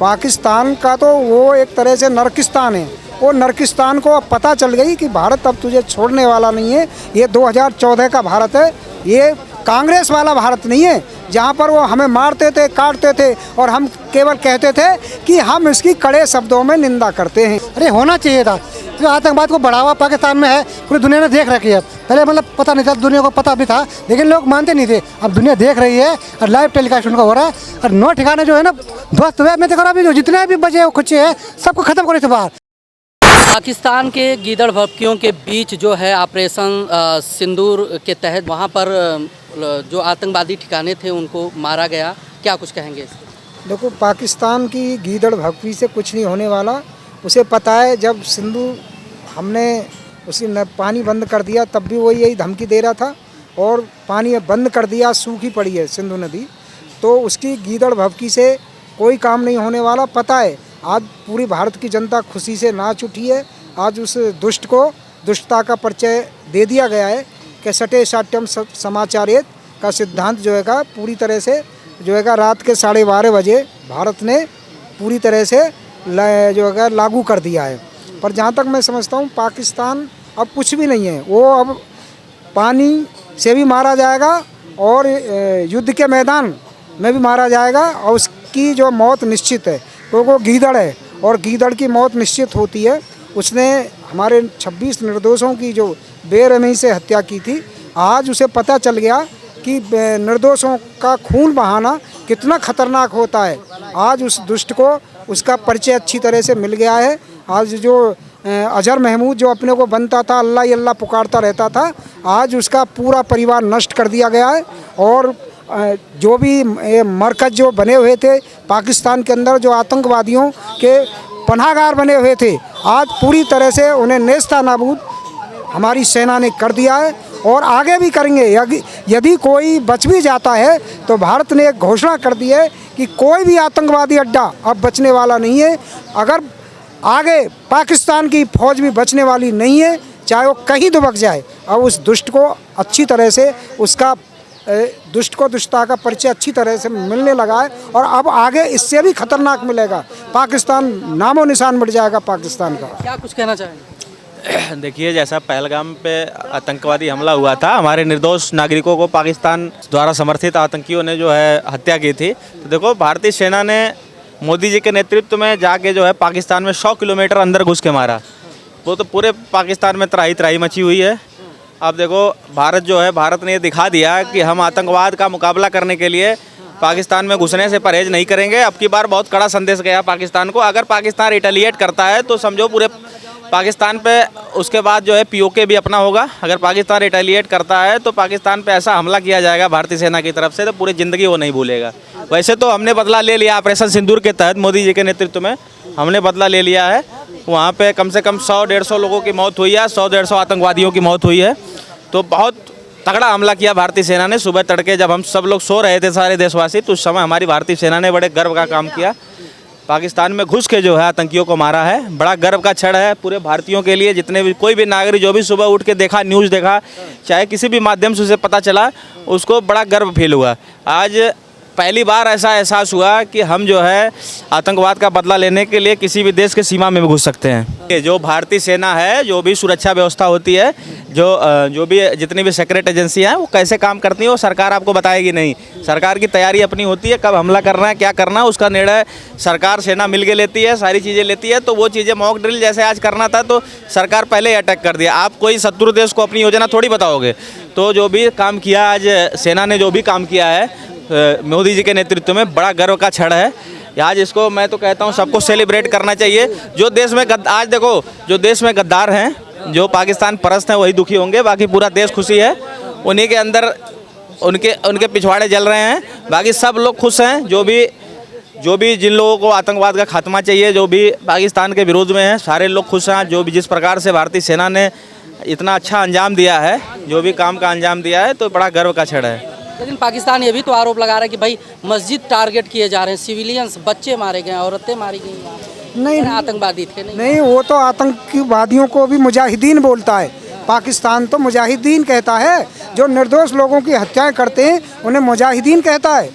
पाकिस्तान का तो वो एक तरह से नरकिस्तान है। वो नरकिस्तान को अब पता चल गई कि भारत अब तुझे छोड़ने वाला नहीं है। ये 2014 का भारत है, ये कांग्रेस वाला भारत नहीं है जहाँ पर वो हमें मारते थे, काटते थे और हम केवल कहते थे कि हम इसकी कड़े शब्दों में निंदा करते हैं। अरे होना चाहिए था, जो आतंकवाद को बढ़ावा पाकिस्तान में है पूरी दुनिया ने देख रखी है। पहले मतलब पता नहीं था, दुनिया को पता भी था लेकिन लोग मानते नहीं थे। अब दुनिया देख रही है और लाइव टेलीकास्ट उनका हो रहा है। और 9 ठिकाने जो है ना ध्वस्त हुए। मैं देखो अभी जो जितने भी बचे खुचे हैं सबको खत्म करे थे बाहर। पाकिस्तान के गीदड़ भभकियों के बीच जो है ऑपरेशन सिंदूर के तहत वहाँ पर जो आतंकवादी ठिकाने थे उनको मारा गया, क्या कुछ कहेंगे इस पर? देखो, पाकिस्तान की गीदड़ भभकी से कुछ नहीं होने वाला। उसे पता है, जब सिंधु हमने उसी पानी बंद कर दिया तब भी वो यही धमकी दे रहा था और पानी बंद कर दिया, सूखी पड़ी है सिंधु नदी, तो उसकी गीदड़ भभकी से कोई काम नहीं होने वाला। पता है, आज पूरी भारत की जनता खुशी से नाच उठी है। आज उस दुष्ट को दुष्टता का परिचय दे दिया गया है कि सटे साट्यम समाचारेत का सिद्धांत जो है पूरी तरह से जो है रात के 12:30 बजे भारत ने पूरी तरह से जो है लागू कर दिया है। पर जहाँ तक मैं समझता हूँ, पाकिस्तान अब कुछ भी नहीं है। वो अब पानी से भी मारा जाएगा और युद्ध के मैदान में भी मारा जाएगा और उसकी जो मौत निश्चित है, तो वो गीदड़ है और गीदड़ की मौत निश्चित होती है। उसने हमारे 26 निर्दोषों की जो बेरहमी से हत्या की थी, आज उसे पता चल गया कि निर्दोषों का खून बहाना कितना खतरनाक होता है। आज उस दुष्ट को उसका परिचय अच्छी तरह से मिल गया है। आज जो अजहर महमूद जो अपने को बनता था, अल्लाह ही अल्लाह पुकारता रहता था, आज उसका पूरा परिवार नष्ट कर दिया गया है। और जो भी मरकज जो बने हुए थे पाकिस्तान के अंदर, जो आतंकवादियों के पनाहगार बने हुए थे, आज पूरी तरह से उन्हें नेस्ता नाबूद हमारी सेना ने कर दिया है और आगे भी करेंगे। यदि कोई बच भी जाता है तो भारत ने एक घोषणा कर दी है कि कोई भी आतंकवादी अड्डा अब बचने वाला नहीं है। अगर आगे पाकिस्तान की फौज भी बचने वाली नहीं है, चाहे वो कहीं दुबक जाए। अब उस दुष्ट को अच्छी तरह से उसका दुष्ट को दुष्टता का परिचय अच्छी तरह से मिलने लगा है और अब आगे इससे भी खतरनाक मिलेगा। पाकिस्तान नामो निशान मिट जाएगा पाकिस्तान का। क्या कुछ कहना चाहेंगे? देखिए, जैसा पहलगाम पे आतंकवादी हमला हुआ था, हमारे निर्दोष नागरिकों को पाकिस्तान द्वारा समर्थित आतंकियों ने जो है हत्या की थी, तो देखो भारतीय सेना ने मोदी जी के नेतृत्व में जाके जो है पाकिस्तान में 100 किलोमीटर अंदर घुस के मारा। वो तो पूरे पाकिस्तान में त्राही त्राही मची हुई है। अब देखो, भारत जो है, भारत ने ये दिखा दिया कि हम आतंकवाद का मुकाबला करने के लिए पाकिस्तान में घुसने से परहेज नहीं करेंगे। अब की बार बहुत कड़ा संदेश गया पाकिस्तान को। अगर पाकिस्तान रिटेलिएट करता है तो समझो पूरे पाकिस्तान पे उसके बाद जो है पीओके भी अपना होगा। अगर पाकिस्तान रिटेलिएट करता है तो पाकिस्तान पे ऐसा हमला किया जाएगा भारतीय सेना की तरफ से, तो पूरी ज़िंदगी वो नहीं भूलेगा। वैसे तो हमने बदला ले लिया, ऑपरेशन सिंदूर के तहत मोदी जी के नेतृत्व में हमने बदला ले लिया है। वहाँ पे कम से कम 100-150 लोगों की मौत हुई है, 100-150 आतंकवादियों की मौत हुई है। तो बहुत तगड़ा हमला किया भारतीय सेना ने। सुबह तड़के जब हम सब लोग सो रहे थे सारे देशवासी, तो उस समय हमारी भारतीय सेना ने बड़े गर्व का काम किया। पाकिस्तान में घुस के जो है आतंकियों को मारा है। बड़ा गर्व का क्षण है पूरे भारतीयों के लिए। जितने भी कोई भी नागरिक जो भी सुबह उठ के देखा, न्यूज़ देखा, चाहे किसी भी माध्यम से उसे पता चला, उसको बड़ा गर्व फील हुआ। आज पहली बार ऐसा एहसास हुआ कि हम जो है आतंकवाद का बदला लेने के लिए किसी भी देश के सीमा में भी घुस सकते हैं। जो भारतीय सेना है, जो भी सुरक्षा व्यवस्था होती है, जो भी जितनी भी सेक्रेट एजेंसी हैं, वो कैसे काम करती हैं वो सरकार आपको बताएगी नहीं। सरकार की तैयारी अपनी होती है, कब हमला करना है, क्या करना है, उसका निर्णय सरकार सेना मिल के लेती है, सारी चीज़ें लेती है। तो वो चीज़ें मॉक ड्रिल जैसे आज करना था तो सरकार पहले ही अटैक कर दिया। आप कोई शत्रु देश को अपनी योजना थोड़ी बताओगे। तो जो भी काम किया आज सेना ने, जो भी काम किया है मोदी जी के नेतृत्व में, बड़ा गर्व का क्षण है। आज इसको मैं तो कहता हूँ सबको सेलिब्रेट करना चाहिए। जो देश में आज देखो, जो देश में गद्दार हैं, जो पाकिस्तान परस्त हैं, वही दुखी होंगे। बाकी पूरा देश खुशी है। उन्हीं के अंदर उनके पिछवाड़े जल रहे हैं, बाकी सब लोग खुश हैं। जो भी जिन लोगों को आतंकवाद का खात्मा चाहिए, जो भी पाकिस्तान के विरोध में हैं, सारे लोग खुश हैं। जो भी जिस प्रकार से भारतीय सेना ने इतना अच्छा अंजाम दिया है, जो भी काम का अंजाम दिया है, तो बड़ा गर्व का क्षण है। लेकिन पाकिस्तान ये भी तो आरोप लगा रहा है कि भाई मस्जिद टारगेट किए जा रहे हैं, सिविलियंस, बच्चे मारे गए, औरतें मारी गई। नहीं, आतंकवादी थे नहीं, वो तो आतंकवादियों को भी मुजाहिदीन बोलता है। पाकिस्तान तो मुजाहिदीन कहता है। जो निर्दोष लोगों की हत्याएं करते हैं उन्हें मुजाहिदीन कहता है।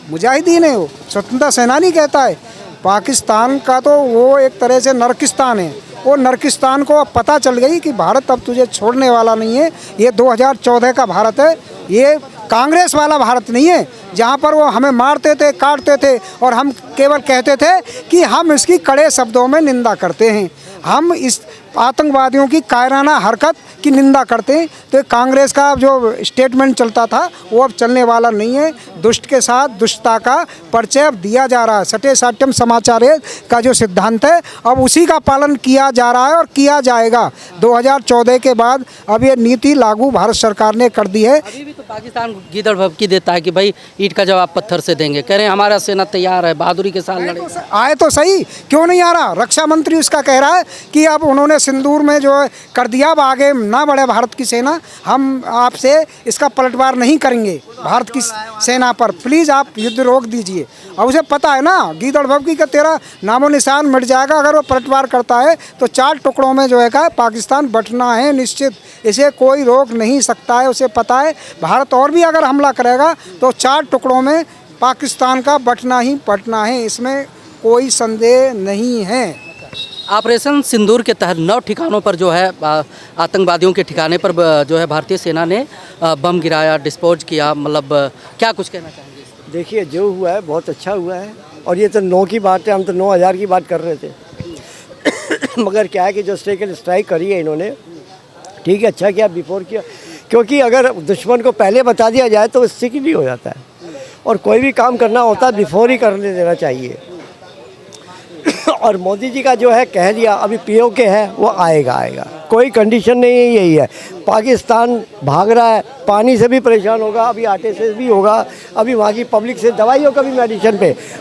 मुजाहिदीन है वो, स्वतंत्रता सेनानी कहता है। पाकिस्तान का तो वो एक तरह से नरकिस्तान है। वो नरकिस्तान को अब पता चल गई कि भारत अब तुझे छोड़ने वाला नहीं है। ये 2014 का भारत है, ये कांग्रेस वाला भारत नहीं है जहाँ पर वो हमें मारते थे, काटते थे और हम केवल कहते थे कि हम इसकी कड़े शब्दों में निंदा करते हैं, हम इस आतंकवादियों की कायराना हरकत की निंदा करते हैं। तो कांग्रेस का जो स्टेटमेंट चलता था वो अब चलने वाला नहीं है। दुष्ट के साथ दुष्टता का परिचय अब दिया जा रहा है। सटे साट्यम समाचार का जो सिद्धांत है अब उसी का पालन किया जा रहा है और किया जाएगा। 2014 के बाद अब ये नीति लागू भारत सरकार ने कर दी है। अभी भी तो पाकिस्तान गीदड़ भभकी देता है कि भाई ईंट का जवाब पत्थर से देंगे, कह रहे हैं हमारा सेना तैयार है, बहादुरी के साथ लड़े। आए तो सही, क्यों नहीं आ रहा? रक्षा मंत्री उसका कह रहा है कि अब उन्होंने सिंदूर में जो कर दिया, अब आगे ना बढ़े भारत की सेना, हम आपसे इसका पलटवार नहीं करेंगे भारत की सेना पर, प्लीज़ आप युद्ध रोक दीजिए। और उसे पता है ना गीदड़ भभकी का तेरा नामो निशान मिट जाएगा अगर वो पलटवार करता है तो 4 टुकड़ों में जो है का पाकिस्तान बंटना है निश्चित, इसे कोई रोक नहीं सकता है। उसे पता है भारत और भी अगर हमला करेगा तो 4 टुकड़ों में पाकिस्तान का बंटना ही बंटना है, इसमें कोई संदेह नहीं है। ऑपरेशन सिंदूर के तहत 9 ठिकानों पर जो है आतंकवादियों के ठिकाने पर जो है भारतीय सेना ने बम गिराया, डिस्पोज किया, मतलब क्या कुछ कहना चाहेंगे? देखिए जो हुआ है बहुत अच्छा हुआ है और ये तो 9 की बात है, हम तो 9000 की बात कर रहे थे मगर क्या है कि जो स्ट्राइक करी है इन्होंने, ठीक है, अच्छा किया, बिफोर किया, क्योंकि अगर दुश्मन को पहले बता दिया जाए तो इससे की भी हो जाता है और कोई भी काम करना होता है बिफोर ही करने देना चाहिए। और मोदी जी का जो है कह दिया अभी पीओके है वो आएगा, कोई कंडीशन नहीं है, यही है। पाकिस्तान भाग रहा है, पानी से भी परेशान होगा, अभी आटे से भी होगा, अभी वहाँ की पब्लिक से दवाइयों का भी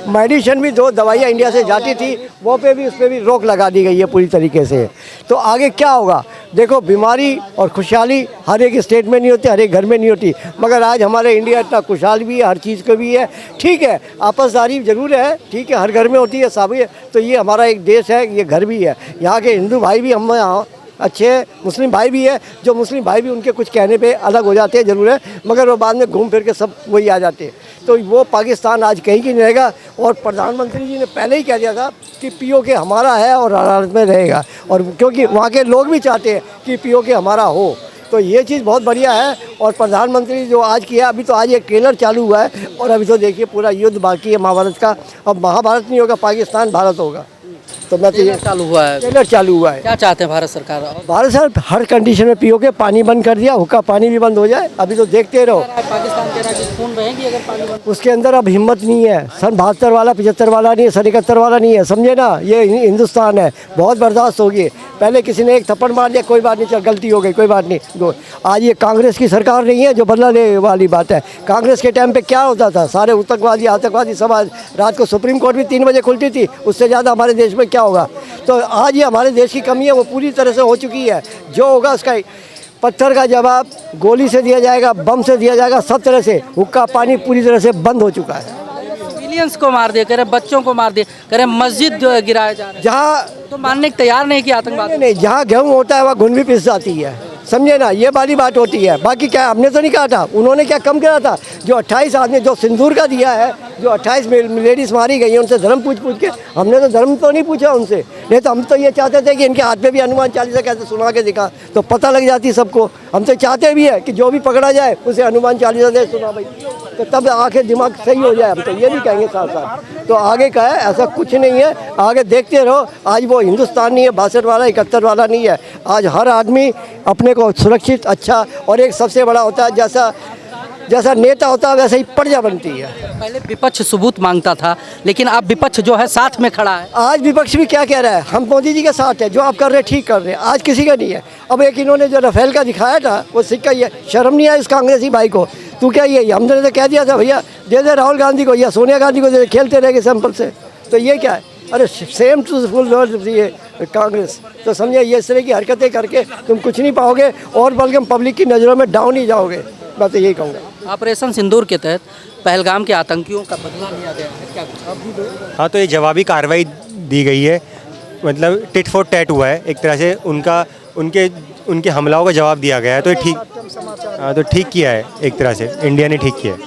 मेडिसिन भी 2 दवाइयाँ इंडिया से जाती थी वो पे भी, उस पर भी रोक लगा दी गई है पूरी तरीके से। तो आगे क्या होगा देखो, बीमारी और खुशहाली हर एक स्टेट में नहीं होती, हर एक घर में नहीं होती, मगर आज हमारे इंडिया इतना खुशहाल भी है, हर चीज़ को भी है, ठीक है, आपसदारी जरूर है, ठीक है, हर घर में होती है, सब है। तो ये हमारा एक देश है, ये घर भी है, यहाँ के हिंदू भाई भी हम यहाँ अच्छे, मुस्लिम भाई भी है, जो मुस्लिम भाई भी उनके कुछ कहने पे अलग हो जाते हैं ज़रूर है, मगर वो बाद में घूम फिर के सब वही आ जाते हैं। तो वो पाकिस्तान आज कहीं की नहीं रहेगा और प्रधानमंत्री जी ने पहले ही कह दिया था कि पीओके हमारा है और अदालत में रहेगा, और क्योंकि वहाँ के लोग भी चाहते हैं कि पीओके हमारा हो, तो ये चीज़ बहुत बढ़िया है। और प्रधानमंत्री जो आज किया, अभी तो आज एक ट्रेलर चालू हुआ है और अभी तो देखिए पूरा युद्ध बाकी है महाभारत का। अब महाभारत नहीं होगा, पाकिस्तान भारत होगा। तो मैं तो ये चालू हुआ है, ट्रेलर चालू हुआ है। क्या चाहते हैं भारत सरकार? भारत सरकार हर कंडीशन में पीओके पानी बंद कर दिया, हुक्का पानी भी बंद हो जाए, अभी तो देखते रहो। पाकिस्तान कह रहा है कि खून बहेगी अगर पानी बंद। उसके अंदर अब हिम्मत नहीं है, सन 72 वाला 75 वाला नहीं है, सन 71 वाला नहीं है, समझे ना, ये हिंदुस्तान है, बहुत बर्दाश्त होगी। पहले किसी ने एक थप्पड़ मार दिया, कोई बात नहीं, चल गलती हो गई, कोई बात नहीं। आज ये कांग्रेस की सरकार नहीं है जो बदला ले वाली बात है। कांग्रेस के टाइम पे क्या होता था, सारे उत्तरवादी आतंकवादी सब आज रात को सुप्रीम कोर्ट भी 3 बजे खुलती थी, उससे ज़्यादा हमारे देश में क्या होगा। तो आज ये हमारे देश की कमी है, वो पूरी तरह से हो चुकी है। जो होगा उसका पत्थर का जवाब गोली से दिया जाएगा, बम से दिया जाएगा, सब तरह से। हुक्का पानी पूरी तरह से बंद हो चुका है। सिविलियंस को मार दिया, कह रहे बच्चों को मार दिया, कह रहे मस्जिद गिराए जा रहे हैं। जहाँ तो मानने को तैयार नहीं कि आतंकवादी नहीं, जहाँ गेहूँ होता है वहाँ घुन भी पिस जाती है, समझे ना, ये वाली बात होती है। बाकी क्या हमने तो नहीं कहा था, उन्होंने क्या कम करा था। जो 28 आदमी जो सिंदूर का दिया है, जो 28 लेडीज़ मारी गई हैं, उनसे धर्म पूछ के, हमने तो धर्म तो नहीं पूछा उनसे, नहीं तो हम तो ये चाहते थे कि इनके हाथ में भी हनुमान चालीसा कैसे सुना के दिखा तो पता लग जाती सबको। हम तो चाहते भी है कि जो भी पकड़ा जाए उसे हनुमान चालीसा दे सुना भाई, तो तब आके दिमाग सही हो जाए। हम तो ये भी कहेंगे साथ साथ। तो आगे का है ऐसा कुछ नहीं है, आगे देखते रहो। आज वो हिंदुस्तान नहीं है 62 वाला 71 वाला नहीं है। आज हर आदमी अपने को सुरक्षित, अच्छा, और एक सबसे बड़ा होता है जैसा नेता होता है वैसे ही प्रजा बनती है। पहले विपक्ष सबूत मांगता था, लेकिन अब विपक्ष जो है साथ में खड़ा है। आज विपक्ष भी क्या कह रहा है, हम मोदी जी के साथ है, जो आप कर रहे हैं ठीक कर रहे हैं। आज किसी का नहीं है। अब एक इन्होंने जो राफेल का दिखाया था वो सिक्का, ये शर्म नहीं है इस कांग्रेसी भाई को। तू क्या ये हमने तो कह दिया था भैया दे दे राहुल गांधी को या सोनिया गांधी को दे, खेलते रहेंगे सैंपल से। तो ये क्या है, अरे सेम टू फुल ये कांग्रेस। तो समझे, ये इस तरह की हरकतें करके तुम कुछ नहीं पाओगे और बल्कि पब्लिक की नज़रों में डाउन ही जाओगे। मैं तो यही कहूँगा। ऑपरेशन सिंदूर के तहत पहलगाम के आतंकियों का बदला लिया गया है, क्या कुछ? हाँ, तो ये जवाबी कार्रवाई दी गई है, मतलब टिट फॉर टैट हुआ है एक तरह से। उनके हमलाओं का जवाब दिया गया है, तो ये ठीक, हाँ, तो ठीक किया है एक तरह से, इंडिया ने ठीक किया है।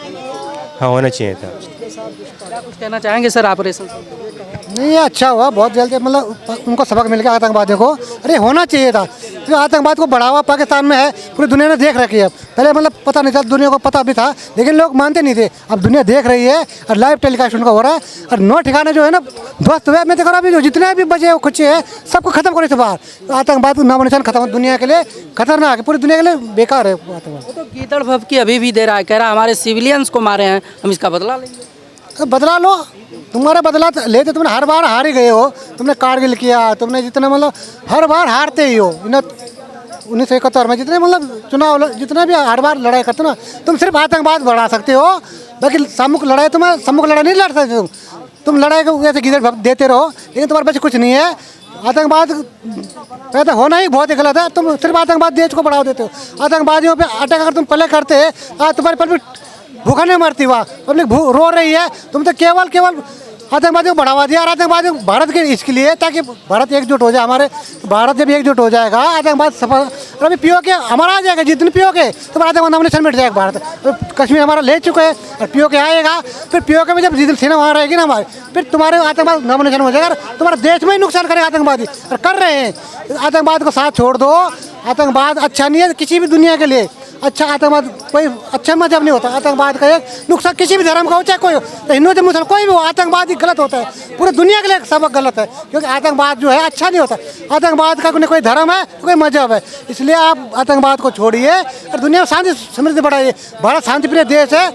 हाँ, होना चाहिए था। क्या कुछ कहना चाहेंगे सर ऑपरेशन? नहीं ये अच्छा हुआ, बहुत जल्दी मतलब उनको सबक मिल गया आतंकवादियों को। अरे होना चाहिए था, क्योंकि आतंकवाद को बढ़ावा पाकिस्तान में है, पूरी दुनिया ने देख रखी है। पहले मतलब पता नहीं था, दुनिया को पता भी था लेकिन लोग मानते नहीं थे। अब दुनिया देख रही है और लाइव टेलीकास्ट उनका हो रहा है। और 9 ठिकाने जो है ना ध्वस्त हुए। मैं देखो अभी जो जितने भी बचे खुचे हैं सबको खत्म करे थे बाहर। आतंकवाद का नामो निशान खत्म, दुनिया के लिए खतरनाक है, पूरी दुनिया के लिए बेकार है आतंकवाद। तो गीदड़ भभकी अभी भी दे रहा है, कह रहा है हमारे सिविलियंस को मारे हैं, हम इसका बदला लेंगे। तो बदला लो, तुम्हारा बदला लेते, तुमने हर बार हार ही गए हो। तुमने कारगिल किया, तुमने जितने मतलब हर बार हारते ही हो। 1971 में जितने मतलब चुनाव जितने भी हर बार लड़ाई करते ना, तुम सिर्फ आतंकवाद बढ़ा सकते हो, बाकी सम्मुख लड़ाई नहीं लड़ सकते। तुम लड़ाई को ऐसे गीदड़ देते रहो, लेकिन तुम्हारे पास कुछ नहीं है। आतंकवाद पैदा होना ही बहुत ही गलत है। तुम सिर्फ आतंकवाद देश को बढ़ावा देते हो। आतंकवादियों पे अटैक अगर तुम पहले करते, आज तुम्हारी पब्लिक भूखा नहीं मरती, वहाँ पब्लिक रो रही है। तुम तो केवल आतंकवादियों को बढ़ावा दिया। और आतंकवादी भारत के इसके लिए ताकि भारत एकजुट हो जाए। हमारे भारत जब एकजुट हो जाएगा आतंकवाद सफल। और अभी पीओके हमारा आ जाएगा, जितने पीओके तो आतंकवाद नामोनिशान मिट जाएगा भारत। तो कश्मीर हमारा ले चुके हैं और पीओके आएगा, फिर पीओके में जब जितनी सेना वहाँ रहेगी ना हमारी, फिर तुम्हारे आतंकवाद नामोनिशान हो जाएगा। तुम्हारे देश में ही नुकसान करेगा आतंकवादी, और कर रहे हैं। आतंकवाद को साथ छोड़ दो। आतंकवाद अच्छा नहीं है किसी भी दुनिया के लिए। अच्छा आतंकवाद कोई अच्छा मजहब नहीं होता। आतंकवाद का एक नुकसान किसी भी धर्म का हो, चाहे कोई हो, तो हिंदू चाहे मुसलमान कोई भी हो, आतंकवाद ही गलत होता है। पूरी दुनिया के लिए सबक गलत है, क्योंकि आतंकवाद जो है अच्छा नहीं होता। आतंकवाद का कोई धर्म है, कोई मजहब है। इसलिए आप आतंकवाद को छोड़िए और दुनिया में शांति समृद्धि बढ़ाइए। भारत शांतिप्रिय देश है,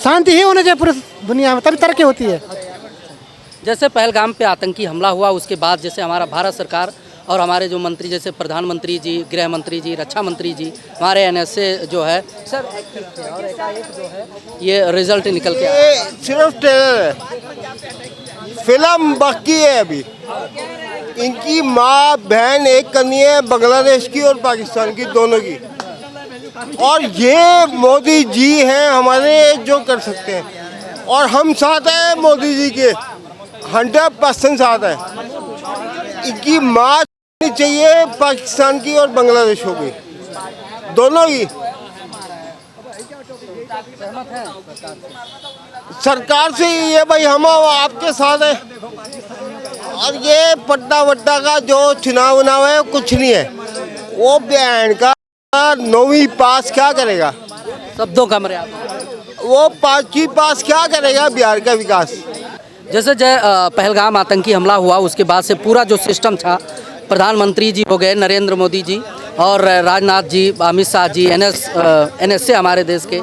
शांति ही होनी चाहिए पूरी दुनिया में, तभी तरक्की होती है। जैसे पहलगाम पे आतंकी हमला हुआ, उसके बाद जैसे हमारा भारत सरकार और हमारे जो मंत्री जैसे प्रधानमंत्री जी, गृह मंत्री जी, रक्षा मंत्री जी, हमारे एनएसए जो है सर एक्टिव थे, और एकाएक जो है ये रिजल्ट निकल के आया। सिर्फ ट्रेलर है, फिल्म बाकी है अभी। इनकी माँ बहन एक करनी है, बांग्लादेश की और पाकिस्तान की, दोनों की। और ये मोदी जी हैं हमारे जो कर सकते हैं, और हम साथ हैं मोदी जी के 100% साथ हैं। इनकी माँ चाहिए पाकिस्तान की और बांग्लादेश की, दोनों की। सरकार से ये भाई हम आपके साथ हैं। और ये पट्टा वट्टा का जो चुनाव उनाव है कुछ नहीं है। वो बहन का 9वीं पास क्या करेगा, शब्दों का मर्यादा, वो 5वीं पास क्या करेगा बिहार का विकास। जैसे पहलगाम आतंकी हमला हुआ उसके बाद से पूरा जो सिस्टम था, प्रधानमंत्री जी हो गए नरेंद्र मोदी जी, और राजनाथ जी, अमित शाह जी, एनएसए हमारे देश के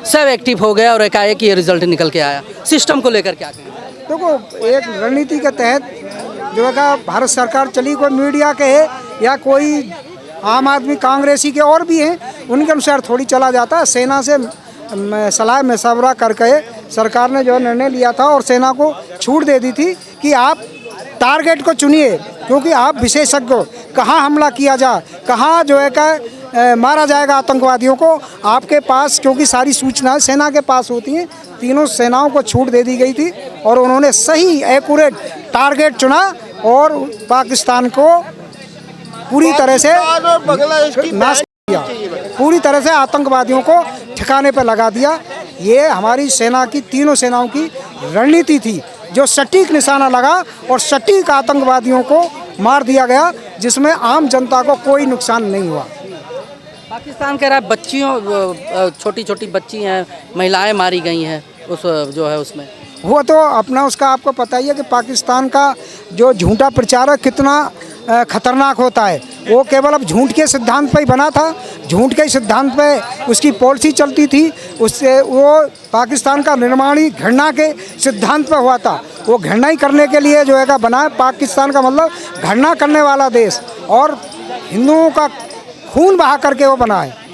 सब एक्टिव हो गए, और एकाएक ये रिजल्ट निकल के आया। सिस्टम को लेकर क्या कहें? देखो एक रणनीति के तहत जो है भारत सरकार चली, कोई मीडिया के है या कोई आम आदमी कांग्रेसी के और भी हैं, उनके अनुसार थोड़ी चला जाता है। सेना से सलाह मशवरा करके सरकार ने जो निर्णय लिया था और सेना को छूट दे दी थी कि आप टारगेट को चुनिए, क्योंकि आप विशेषज्ञ हो, कहाँ हमला किया जाए, कहाँ जो है का मारा जाएगा आतंकवादियों को, आपके पास क्योंकि सारी सूचनाएं सेना के पास होती हैं। तीनों सेनाओं को छूट दे दी गई थी और उन्होंने सही एक्यूरेट टारगेट चुना और पाकिस्तान को पूरी तरह से नाश किया, पूरी तरह से आतंकवादियों को ठिकाने पर लगा दिया। ये हमारी सेना की, तीनों सेनाओं की रणनीति थी, जो सटीक निशाना लगा और सटीक आतंकवादियों को मार दिया गया, जिसमें आम जनता को कोई नुकसान नहीं हुआ। पाकिस्तान कह रहा है बच्चियों, छोटी छोटी बच्ची हैं, महिलाएं मारी गई हैं उस जो है उसमें। वो तो अपना उसका आपको पता ही है कि पाकिस्तान का जो झूठा प्रचार है कितना खतरनाक होता है। वो केवल अब झूठ के सिद्धांत पर ही बना था, झूठ के सिद्धांत पे उसकी पॉलिसी चलती थी। उससे वो पाकिस्तान का निर्माण ही घृणा के सिद्धांत पर हुआ था। वो घृणा ही करने के लिए जो है का बना है। पाकिस्तान का मतलब घृणा करने वाला देश और हिंदुओं का खून बहा करके वो बना है।